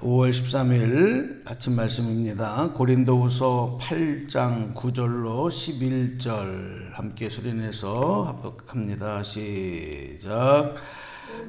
5월 13일 아침 말씀입니다. 고린도후서 8장 9절로 11절 함께 수련해서 합독합니다. 시작.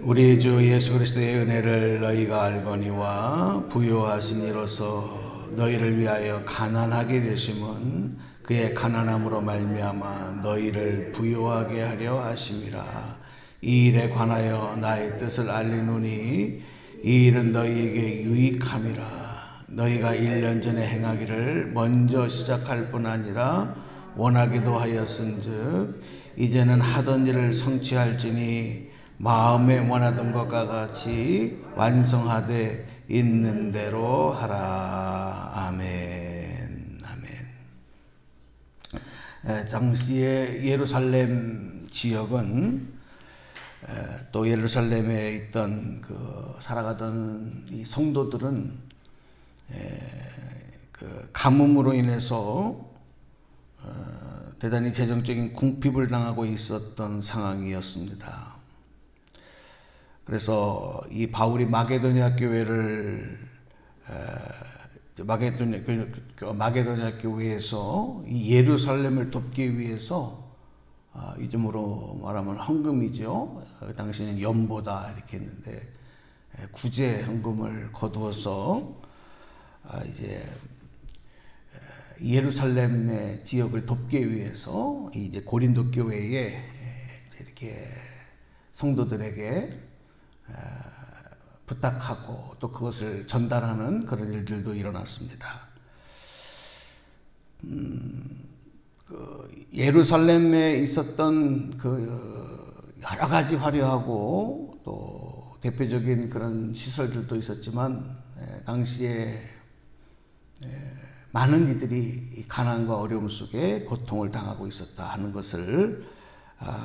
우리 주 예수 그리스도의 은혜를 너희가 알거니와 부요하신 이로써 너희를 위하여 가난하게 되심은 그의 가난함으로 말미암아 너희를 부요하게 하려 하심이라. 이 일에 관하여 나의 뜻을 알리노니 이 일은 너희에게 유익함이라. 너희가 1년 전에 행하기를 먼저 시작할 뿐 아니라 원하기도 하였은즉 이제는 하던 일을 성취할지니 마음에 원하던 것과 같이 완성하되 있는 대로 하라. 아멘. 아멘. 당시에 예루살렘 지역은 또 예루살렘에 있던 살아가던 이 성도들은 그 가뭄으로 인해서 대단히 재정적인 궁핍을 당하고 있었던 상황이었습니다. 그래서 이 바울이 마게도냐 교회를 마게도냐 교회에서 이 예루살렘을 돕기 위해서 이름으로 말하면 헌금이죠. 당시에는 연보다 이렇게 했는데 구제 헌금을 거두어서 이제 예루살렘의 지역을 돕기 위해서 이제 고린도 교회에 이렇게 성도들에게 부탁하고 또 그것을 전달하는 그런 일들도 일어났습니다. 예루살렘에 있었던 여러 가지 화려하고 또 대표적인 그런 시설들도 있었지만 당시에 많은 이들이 가난과 어려움 속에 고통을 당하고 있었다 하는 것을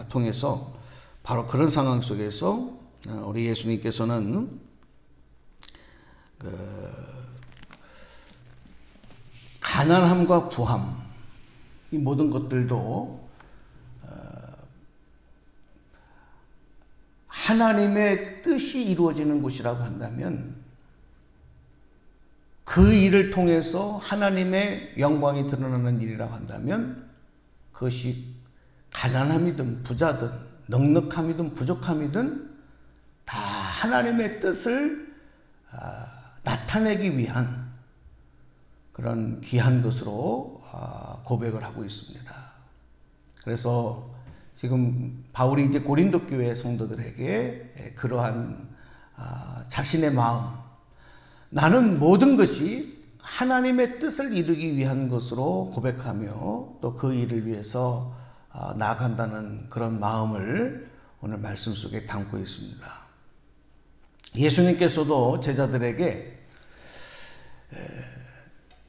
통해서 바로 그런 상황 속에서 우리 예수님께서는 가난함과 부함 이 모든 것들도 하나님의 뜻이 이루어지는 곳이라고 한다면 그 일을 통해서 하나님의 영광이 드러나는 일이라고 한다면 그것이 가난함이든 부자든 넉넉함이든 부족함이든 다 하나님의 뜻을 나타내기 위한 그런 귀한 것으로 고백을 하고 있습니다. 그래서 지금 바울이 이제 고린도 교회 성도들에게 그러한 자신의 마음, 나는 모든 것이 하나님의 뜻을 이루기 위한 것으로 고백하며 또 그 일을 위해서 나아간다는 그런 마음을 오늘 말씀 속에 담고 있습니다. 예수님께서도 제자들에게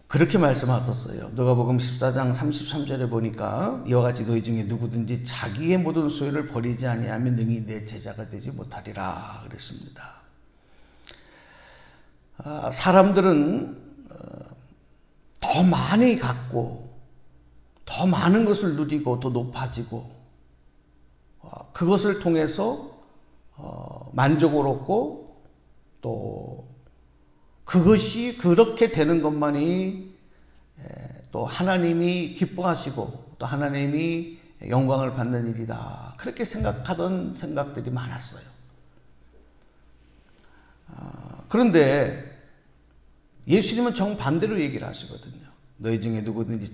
그렇게 말씀하셨어요. 누가복음 14장 33절에 보니까 이와 같이 너희 중에 누구든지 자기의 모든 소유를 버리지 아니하면 능히 내 제자가 되지 못하리라 그랬습니다. 사람들은 더 많이 갖고 더 많은 것을 누리고 더 높아지고 그것을 통해서 만족을 얻고 또 그것이 그렇게 되는 것만이 또 하나님이 기뻐하시고 또 하나님이 영광을 받는 일이다. 그렇게 생각하던 생각들이 많았어요. 그런데 예수님은 정반대로 얘기를 하시거든요. 너희 중에 누구든지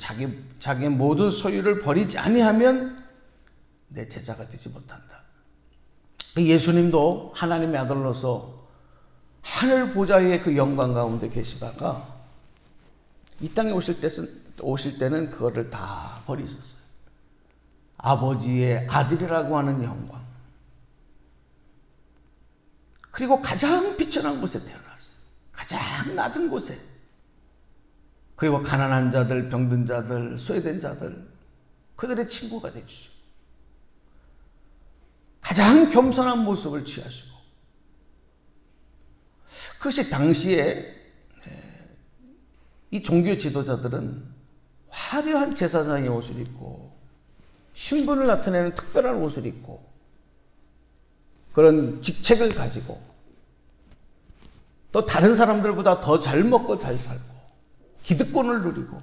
자기의 모든 소유를 버리지 아니하면 내 제자가 되지 못한다. 예수님도 하나님의 아들로서 하늘 보좌의 그 영광 가운데 계시다가 이 땅에 오실 때는 그거를 다 버리셨어요. 아버지의 아들이라고 하는 영광. 그리고 가장 비천한 곳에 태어났어요. 가장 낮은 곳에. 그리고 가난한 자들, 병든 자들, 소외된 자들, 그들의 친구가 되주시고 가장 겸손한 모습을 취하시고 그것이 당시에 이 종교 지도자들은 화려한 제사장의 옷을 입고 신분을 나타내는 특별한 옷을 입고 그런 직책을 가지고 또 다른 사람들보다 더 잘 먹고 잘 살고 기득권을 누리고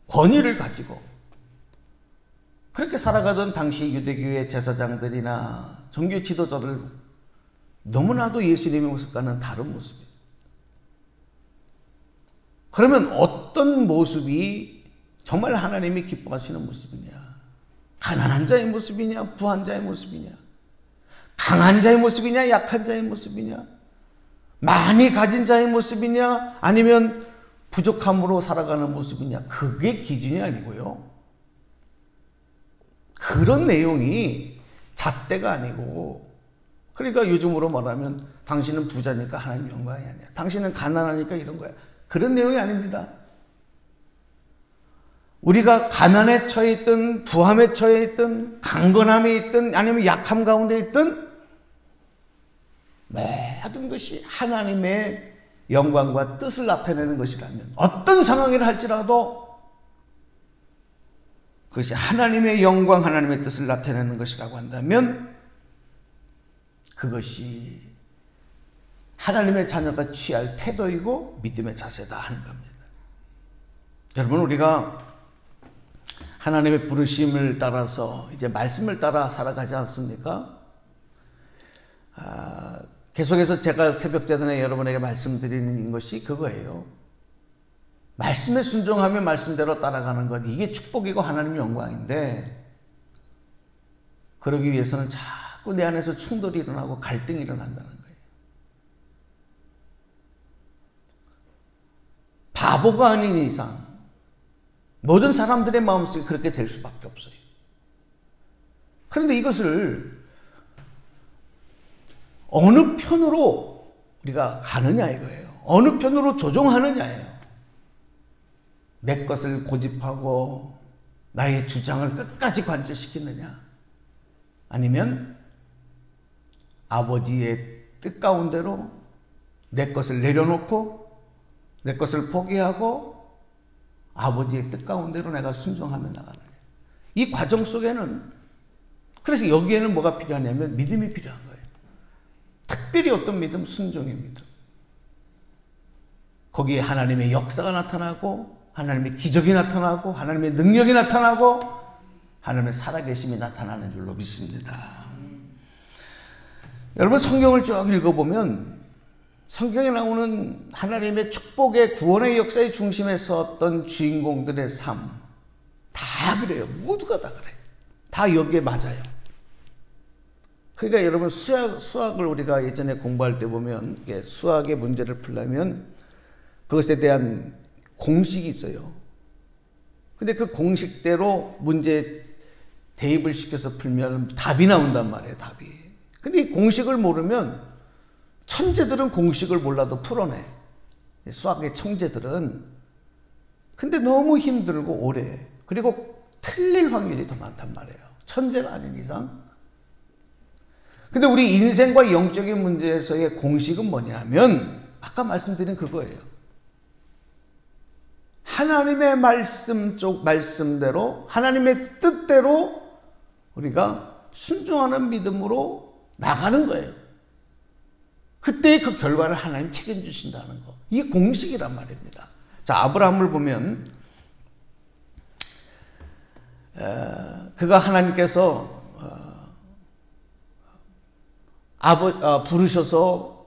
권위를 가지고 그렇게 살아가던 당시 유대교의 제사장들이나 종교 지도자들 너무나도 예수님의 모습과는 다른 모습이에요. 그러면 어떤 모습이 정말 하나님이 기뻐하시는 모습이냐? 가난한 자의 모습이냐? 부한 자의 모습이냐? 강한 자의 모습이냐? 약한 자의 모습이냐? 많이 가진 자의 모습이냐? 아니면 부족함으로 살아가는 모습이냐? 그게 기준이 아니고요. 그런 내용이 잣대가 아니고, 그러니까 요즘으로 말하면 당신은 부자니까 하나님 영광이 아니야. 당신은 가난하니까 이런 거야. 그런 내용이 아닙니다. 우리가 가난에 처해 있든 부함에 처해 있든 강건함에 있든 아니면 약함 가운데 있든 모든 것이 하나님의 영광과 뜻을 나타내는 것이라면 어떤 상황이라 할지라도 그것이 하나님의 영광, 하나님의 뜻을 나타내는 것이라고 한다면 그것이 하나님의 자녀가 취할 태도이고 믿음의 자세다 하는 겁니다. 여러분, 우리가 하나님의 부르심을 따라서 이제 말씀을 따라 살아가지 않습니까? 계속해서 제가 새벽제단에 여러분에게 말씀드리는 것이 그거예요. 말씀에 순종하며 말씀대로 따라가는 것, 이게 축복이고 하나님의 영광인데, 그러기 위해서는 자꾸 내 안에서 충돌이 일어나고 갈등이 일어난다는 거예요. 바보가 아닌 이상 모든 사람들의 마음속에 그렇게 될 수밖에 없어요. 그런데 이것을 어느 편으로 우리가 가느냐 이거예요. 어느 편으로 조종하느냐예요. 내 것을 고집하고 나의 주장을 끝까지 관철시키느냐, 아니면 아버지의 뜻 가운데로 내 것을 내려놓고 내 것을 포기하고 아버지의 뜻 가운데로 내가 순종하며 나가느냐. 이 과정 속에는, 그래서 여기에는 뭐가 필요하냐면 믿음이 필요한 거예요. 특별히 어떤 믿음? 순종의 믿음. 거기에 하나님의 역사가 나타나고 하나님의 기적이 나타나고 하나님의 능력이 나타나고 하나님의 살아계심이 나타나는 줄로 믿습니다. 여러분, 성경을 쭉 읽어보면 성경에 나오는 하나님의 축복의 구원의 역사의 중심에 섰던 주인공들의 삶, 다 그래요. 모두가 다 그래요. 다 여기에 맞아요. 그러니까 여러분, 수학을 우리가 예전에 공부할 때 보면 수학의 문제를 풀려면 그것에 대한 공식이 있어요. 근데 그 공식대로 문제 대입을 시켜서 풀면 답이 나온단 말이에요. 답이. 근데 이 공식을 모르면, 천재들은 공식을 몰라도 풀어내. 수학의 천재들은. 근데 너무 힘들고 오래. 그리고 틀릴 확률이 더 많단 말이에요. 천재가 아닌 이상. 근데 우리 인생과 영적인 문제에서의 공식은 뭐냐면 아까 말씀드린 그거예요. 하나님의 말씀대로 하나님의 뜻대로 우리가 순종하는 믿음으로 나가는 거예요. 그때 그 결과를 하나님 책임주신다는 거. 이게 공식이란 말입니다. 자, 아브라함을 보면 그가 하나님께서 부르셔서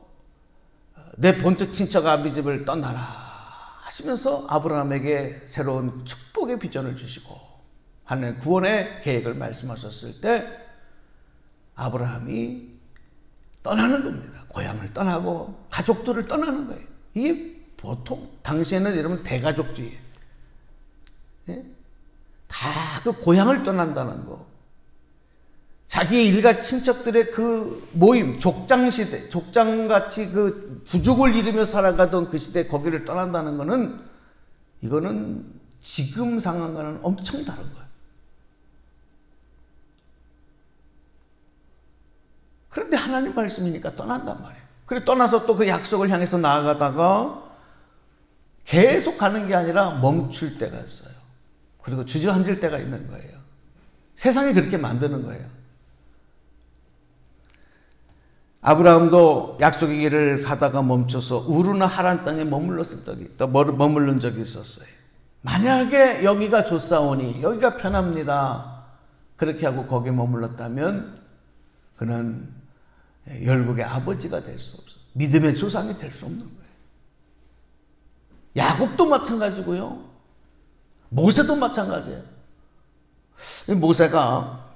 내 본토 친척 아비 집을 떠나라 하시면서 아브라함에게 새로운 축복의 비전을 주시고 하나님 구원의 계획을 말씀하셨을 때 아브라함이 떠나는 겁니다. 고향을 떠나고 가족들을 떠나는 거예요. 이게 보통 당시에는 여러분 대가족주의, 다 그 고향을 떠난다는 거, 자기의 일가 친척들의 그 모임, 족장시대, 족장같이 그 부족을 이루며 살아가던 그 시대, 거기를 떠난다는 거는, 이거는 지금 상황과는 엄청 다른 거예요. 그런데 하나님 말씀이니까 떠난단 말이에요. 그래 떠나서 또 그 약속을 향해서 나아가다가 계속 가는 게 아니라 멈출 때가 있어요. 그리고 주저앉을 때가 있는 거예요. 세상이 그렇게 만드는 거예요. 아브라함도 약속의 길을 가다가 멈춰서 우르나 하란 땅에 머물른 적이 있었어요. 만약에 여기가 좋사오니 여기가 편합니다, 그렇게 하고 거기에 머물렀다면 그는 열국의 아버지가 될 수 없어요. 믿음의 조상이 될 수 없는 거예요. 야곱도 마찬가지고요, 모세도 마찬가지예요. 모세가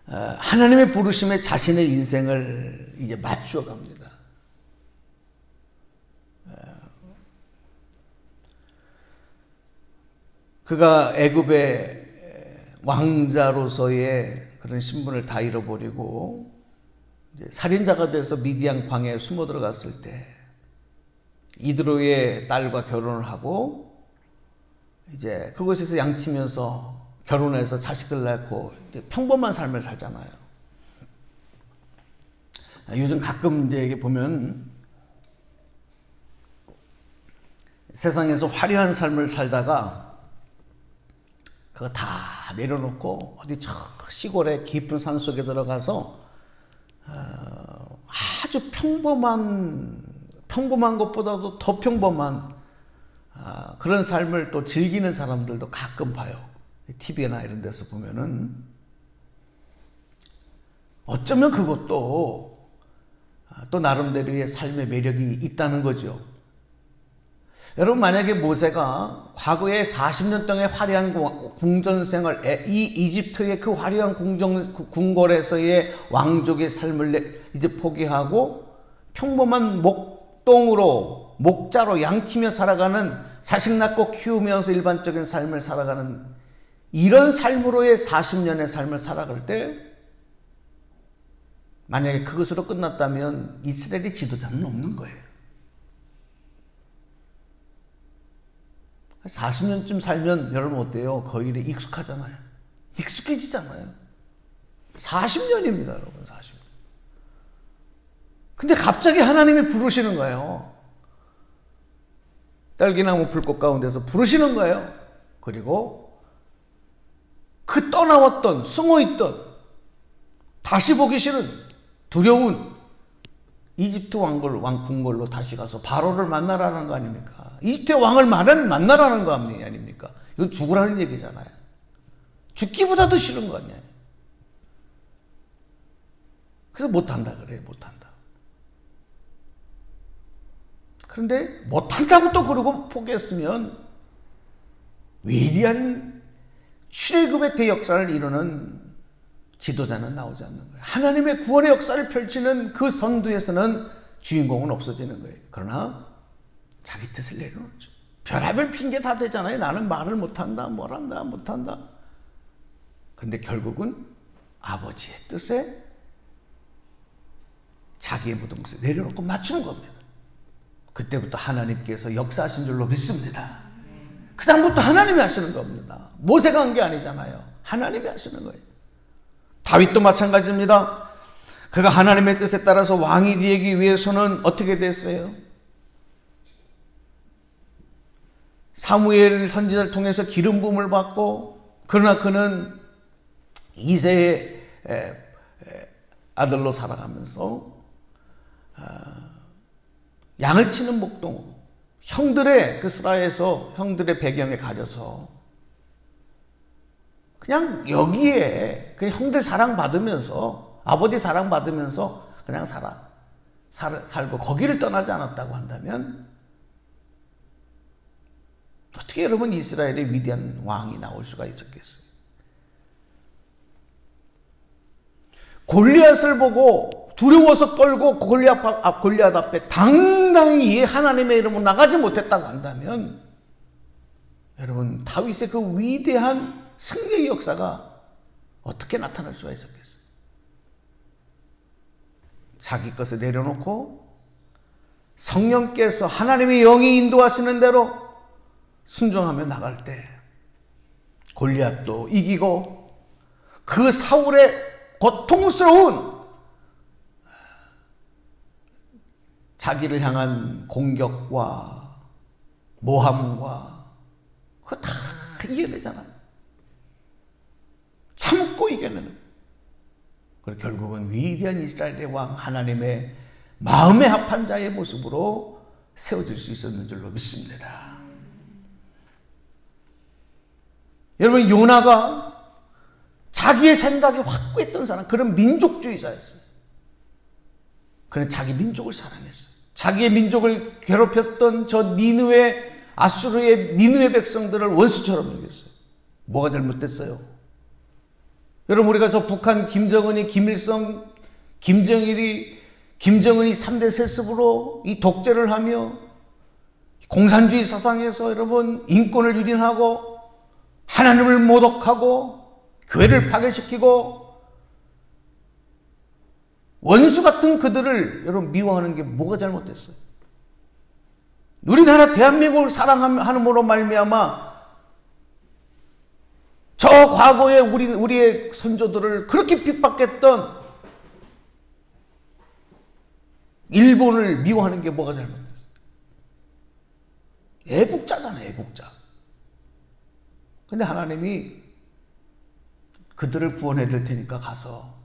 하나님의 부르심에 자신의 인생을 이제 맞추어 갑니다. 그가 애굽의 왕자로서의 그런 신분을 다 잃어버리고 이제 살인자가 돼서 미디안 광야에 숨어 들어갔을 때 이드로의 딸과 결혼을 하고 이제 그곳에서 양치면서 결혼해서 자식을 낳고 이제 평범한 삶을 살잖아요. 요즘 가끔 이제 이게 보면 세상에서 화려한 삶을 살다가 그거 다 내려놓고 어디 저 시골의 깊은 산속에 들어가서 아주 평범한 것보다도 더 평범한 그런 삶을 또 즐기는 사람들도 가끔 봐요. TV나 이런 데서 보면은 어쩌면 그것도 또 나름대로의 삶의 매력이 있다는 거죠. 여러분, 만약에 모세가 과거에 40년 동안의 화려한 궁전생활, 이 이집트의 그 화려한 궁궐에서의 왕족의 삶을 이제 포기하고 평범한 목자로 양치며 살아가는, 자식 낳고 키우면서 일반적인 삶을 살아가는 이런 삶으로의 40년의 삶을 살아갈 때 만약에 그것으로 끝났다면 이스라엘의 지도자는 없는 거예요. 40년쯤 살면 여러분 어때요? 그 일에 익숙하잖아요. 익숙해지잖아요. 40년입니다, 여러분. 40년. 근데 갑자기 하나님이 부르시는 거예요. 딸기나무 불꽃 가운데서 부르시는 거예요. 그리고 그 떠나왔던, 숨어있던, 다시 보기 싫은, 두려운 이집트 왕궁궐로 다시 가서 바로를 만나라는 거 아닙니까? 이집트의 왕을 만나라는 거 아닙니까? 이건 죽으라는 얘기잖아요. 죽기보다도 싫은 거 아니에요. 그래서 못한다 그래요. 못한다. 그런데 못한다고 또 그러고 포기했으면 위대한 출애굽의 대역사를 이루는 지도자는 나오지 않는 거예요. 하나님의 구원의 역사를 펼치는 그 선두에서는 주인공은 없어지는 거예요. 그러나 자기 뜻을 내려놓죠. 별의별 핑계 다 되잖아요. 나는 말을 못한다, 못한다. 그런데 결국은 아버지의 뜻에 자기의 모든 것을 내려놓고 맞추는 겁니다. 그때부터 하나님께서 역사하신 줄로 믿습니다. 그 다음부터 하나님이 하시는 겁니다. 모세가 한 게 아니잖아요. 하나님이 하시는 거예요. 다윗도 마찬가지입니다. 그가 하나님의 뜻에 따라서 왕이 되기 위해서는 어떻게 됐어요? 사무엘 선지자를 통해서 기름 부음을 받고, 그러나 그는 이새의 아들로 살아가면서 양을 치는 목동으로 형들의 그 스라에서 형들의 배경에 가려서 그냥 여기에 그냥 형들 사랑받으면서, 아버지 사랑받으면서 그냥 살고 거기를 떠나지 않았다고 한다면 어떻게 여러분 이스라엘의 위대한 왕이 나올 수가 있었겠어요? 골리앗을 보고 두려워서 떨고 골리앗 앞에 당당히 하나님의 이름으로 나가지 못했다고 한다면 여러분 다윗의 그 위대한 승리의 역사가 어떻게 나타날 수가 있었겠어요? 자기 것을 내려놓고 성령께서 하나님의 영이 인도하시는 대로 순종하며 나갈 때 골리앗도 이기고 그 사울의 고통스러운 자기를 향한 공격과 모함과 그거 다 이겨내잖아요. 참고 이겨내는. 그리고 결국은 위대한 이스라엘의 왕 하나님의 마음에 합한 자의 모습으로 세워질 수 있었는 줄로 믿습니다. 여러분, 요나가 자기의 생각이 확고했던 사람, 그런 민족주의자였어요. 그는 자기 민족을 사랑했어요. 자기의 민족을 괴롭혔던 저 니느웨, 아수르의 니느웨 백성들을 원수처럼 여겼어요. 뭐가 잘못됐어요? 여러분, 우리가 저 북한 김정은이, 김일성, 김정은이 3대 세습으로 이 독재를 하며 공산주의 사상에서 여러분 인권을 유린하고 하나님을 모독하고 교회를 파괴시키고 원수 같은 그들을 여러분 미워하는 게 뭐가 잘못됐어요? 우리나라 대한민국을 사랑함으로 말미암아 저 과거에 우리의 선조들을 그렇게 핍박했던 일본을 미워하는 게 뭐가 잘못됐어요? 애국자잖아요, 애국자. 근데 하나님이 그들을 구원해 줄 테니까 가서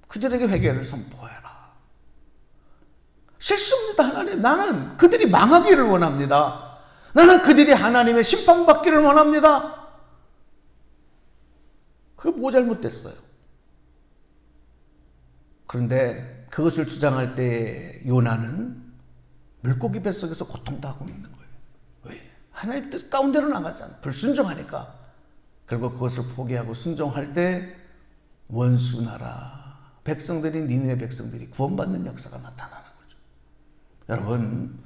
그들에게 회개를 선포해라. 싫습니다, 하나님. 나는 그들이 망하기를 원합니다. 나는 그들이 하나님의 심판받기를 원합니다. 그게 뭐 잘못됐어요? 그런데 그것을 주장할 때 요나는 물고기 뱃속에서 고통당하고 있는 거예요. 왜? 하나님 뜻 가운데로 나가잖아. 불순종하니까. 결국 그것을 포기하고 순종할 때 원수 나라 백성들이, 니느웨 백성들이 구원받는 역사가 나타나는 거죠. 여러분,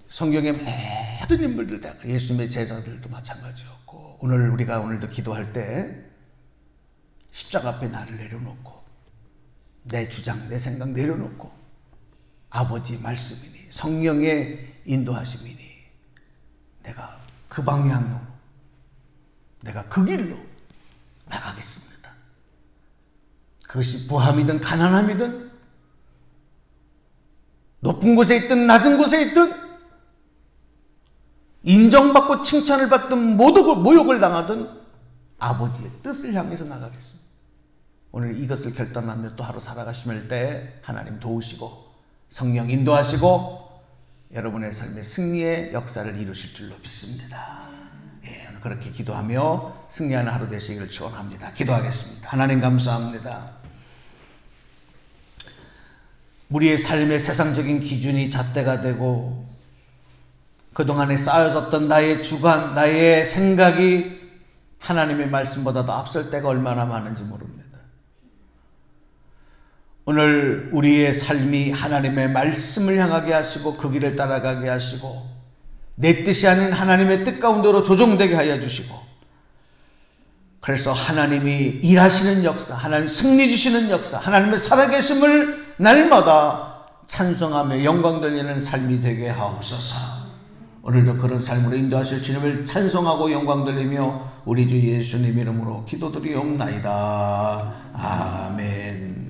성경의 모든 인물들 다, 예수님의 제자들도 마찬가지였고, 오늘도 기도할 때 십자가 앞에 나를 내려놓고 내 주장, 내 생각 내려놓고 아버지 말씀이니 성령의 인도하심이니 내가 그 방향으로, 내가 그 길로 나가겠습니다. 그것이 부함이든 가난함이든 높은 곳에 있든 낮은 곳에 있든 인정받고 칭찬을 받든 모욕을 당하든 아버지의 뜻을 향해서 나가겠습니다. 오늘 이것을 결단하며 또 하루 살아가실 때 하나님 도우시고 성령 인도하시고 여러분의 삶의 승리의 역사를 이루실 줄로 믿습니다. 오늘 그렇게 기도하며 승리하는 하루 되시기를 축원합니다. 기도하겠습니다. 하나님 감사합니다. 우리의 삶의 세상적인 기준이 잣대가 되고 그동안에 쌓여졌던 나의 주관, 나의 생각이 하나님의 말씀보다도 앞설 때가 얼마나 많은지 모릅니다. 오늘 우리의 삶이 하나님의 말씀을 향하게 하시고 그 길을 따라가게 하시고 내 뜻이 아닌 하나님의 뜻 가운데로 조종되게 하여 주시고, 그래서 하나님이 일하시는 역사, 하나님 승리 주시는 역사, 하나님의 살아계심을 날마다 찬송하며 영광 돌리는 삶이 되게 하옵소서. 오늘도 그런 삶으로 인도하실 주님을 찬송하고 영광 돌리며 우리 주 예수님 이름으로 기도드리옵나이다. 아멘.